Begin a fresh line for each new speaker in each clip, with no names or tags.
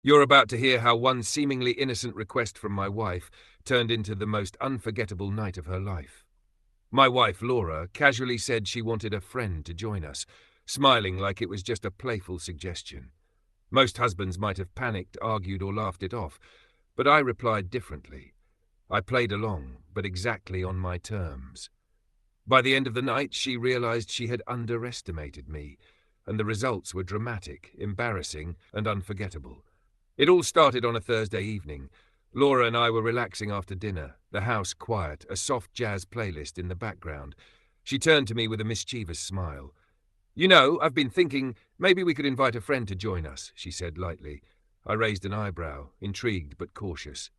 You're about to hear how one seemingly innocent request from my wife turned into the most unforgettable night of her life. My wife, Laura, casually said she wanted a friend to join us, smiling like it was just a playful suggestion. Most husbands might have panicked, argued, or laughed it off, but I replied differently. I played along, but exactly on my terms. By the end of the night, she realized she had underestimated me, and the results were dramatic, embarrassing, and unforgettable. It all started on a Thursday evening. Laura and I were relaxing after dinner, the house quiet, a soft jazz playlist in the background. She turned to me with a mischievous smile. "You know, I've been thinking maybe we could invite a friend to join us," she said lightly. I raised an eyebrow, intrigued but cautious.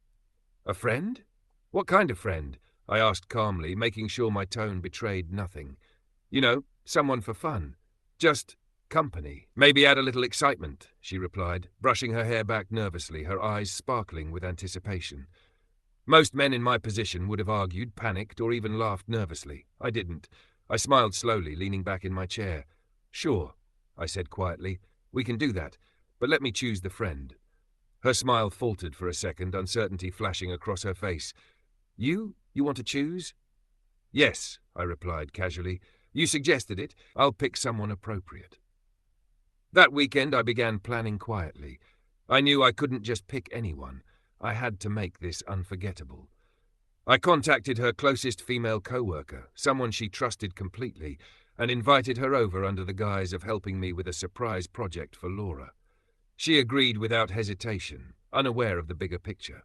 "A friend? What kind of friend?" I asked calmly, making sure my tone betrayed nothing. "You know, someone for fun. Just company. Maybe add a little excitement," she replied, brushing her hair back nervously, her eyes sparkling with anticipation. Most men in my position would have argued, panicked, or even laughed nervously. I didn't. I smiled slowly, leaning back in my chair. "Sure," I said quietly. "We can do that, but let me choose the friend." Her smile faltered for a second, uncertainty flashing across her face. You want to choose?" "Yes," I replied casually. "You suggested it. I'll pick someone appropriate." That weekend I began planning quietly. I knew I couldn't just pick anyone. I had to make this unforgettable. I contacted her closest female co-worker, someone she trusted completely, and invited her over under the guise of helping me with a surprise project for Laura. She agreed without hesitation, unaware of the bigger picture.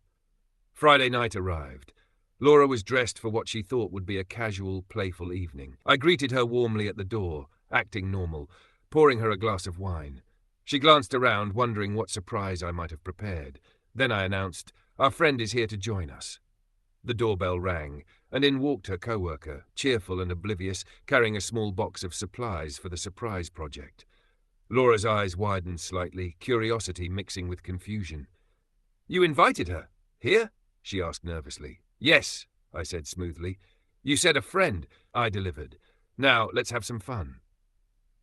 Friday night arrived. Laura was dressed for what she thought would be a casual, playful evening. I greeted her warmly at the door, acting normal, pouring her a glass of wine. She glanced around, wondering what surprise I might have prepared. Then I announced, "Our friend is here to join us." The doorbell rang, and in walked her co-worker, cheerful and oblivious, carrying a small box of supplies for the surprise project. Laura's eyes widened slightly, curiosity mixing with confusion. "You invited her? Here?" she asked nervously. "Yes," I said smoothly. "You said a friend," I delivered. "Now, let's have some fun."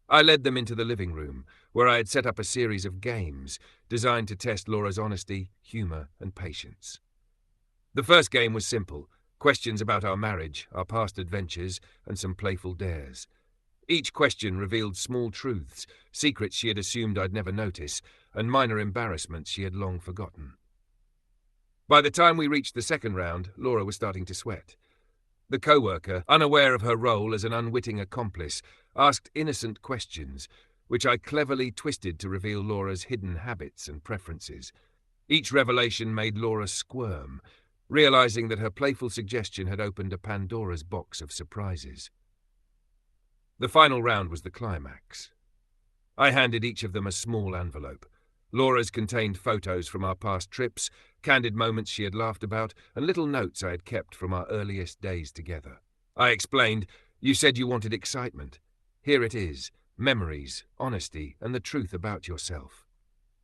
I led them into the living room, where I had set up a series of games designed to test Laura's honesty, humor, and patience. The first game was simple, questions about our marriage, our past adventures, and some playful dares. Each question revealed small truths, secrets she had assumed I'd never notice, and minor embarrassments she had long forgotten. By the time we reached the second round, Laura was starting to sweat. The co-worker, unaware of her role as an unwitting accomplice, asked innocent questions, which I cleverly twisted to reveal Laura's hidden habits and preferences. Each revelation made Laura squirm, realizing that her playful suggestion had opened a Pandora's box of surprises. The final round was the climax. I handed each of them a small envelope. Laura's contained photos from our past trips, candid moments she had laughed about, and little notes I had kept from our earliest days together. I explained, "You said you wanted excitement. Here it is, memories, honesty, and the truth about yourself."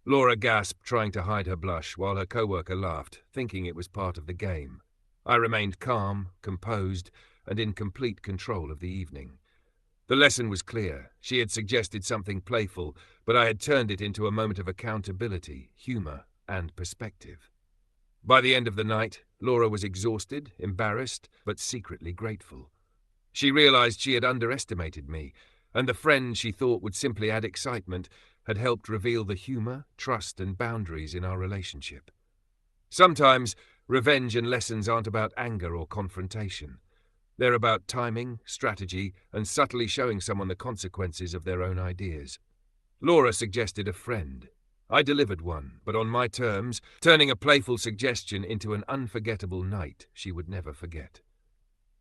Laura gasped, trying to hide her blush, while her co-worker laughed, thinking it was part of the game. I remained calm, composed, and in complete control of the evening. The lesson was clear. She had suggested something playful, but I had turned it into a moment of accountability, humor, and perspective. By the end of the night, Laura was exhausted, embarrassed, but secretly grateful. She realized she had underestimated me, and the friend she thought would simply add excitement had helped reveal the humor, trust, and boundaries in our relationship. Sometimes, revenge and lessons aren't about anger or confrontation. They're about timing, strategy, and subtly showing someone the consequences of their own ideas. Laura suggested a friend. I delivered one, but on my terms, turning a playful suggestion into an unforgettable night she would never forget.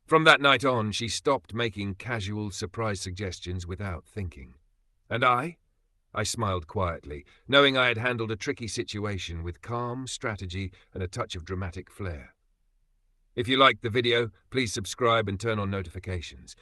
From that night on, she stopped making casual, surprise suggestions without thinking. And I smiled quietly, knowing I had handled a tricky situation with calm, strategy, and a touch of dramatic flair. If you liked the video, please subscribe and turn on notifications.